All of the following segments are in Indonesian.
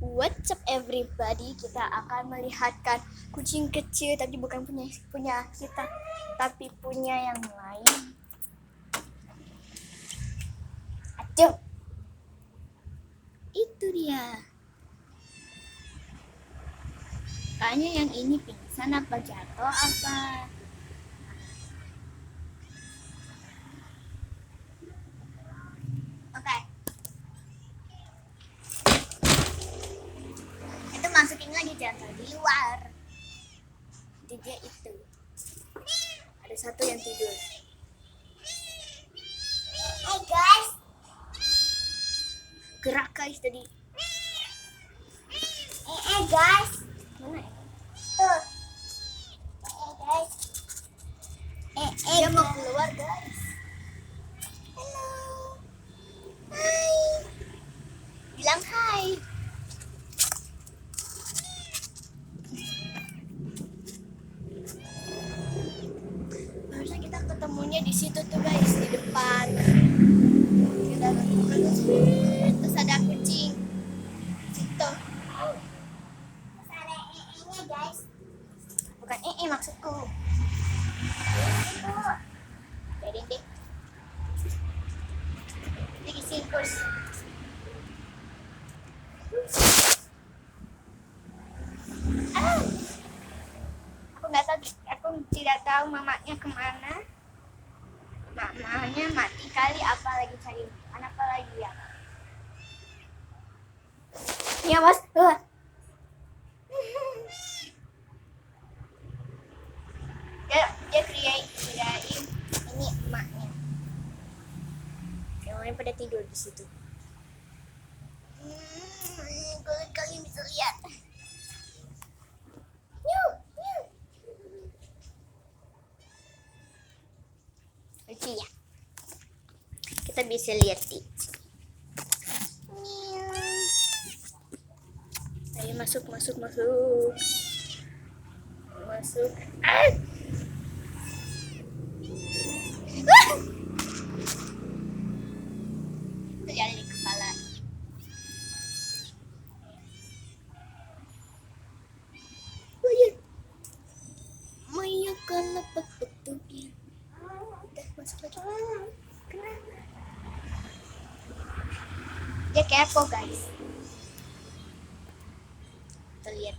What's up everybody? Kita akan melihatkan kucing kecil, tapi bukan punya kita, tapi punya yang lain. Aduh, itu dia. Kayaknya yang ini pingsan apa jatuh apa. Oke. Itu masukin lagi, jatuh di luar. Jadi dia itu. Ada satu yang tidur. Hai guys. Gerak guys tadi. Guys. Mana ya? Tuh. Guys. Dia mau keluar guys. Halo. Hai. Bilang hai. Harusnya kita ketemunya di situ tuh guys, di depan. Kita ketemu terus ada kucing. Situ. Terus ada nya guys. Bukan maksudku. Itu. Jadi deh. Ini sirkus. Aku tidak tahu mamanya kemana. Mamanya mati kali, apa lagi cari anak apa lagi ya? Ya mas, dia kirain ini emaknya. Yang lain pada tidur di situ. Kalian bisa lihat. Lucu ya. Kita bisa lihat di. Ayo masuk. Terjadi di kepala. Maya kalau betulnya. Udah masuk lagi. Kenapa? Dia kepo guys. Kita lihat.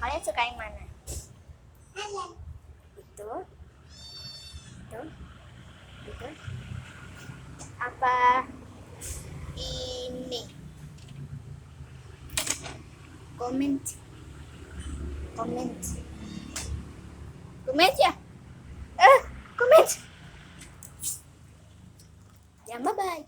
Kalian suka yang mana? Itu. Apa ini? Comment ya. Comment. Ya, bye bye.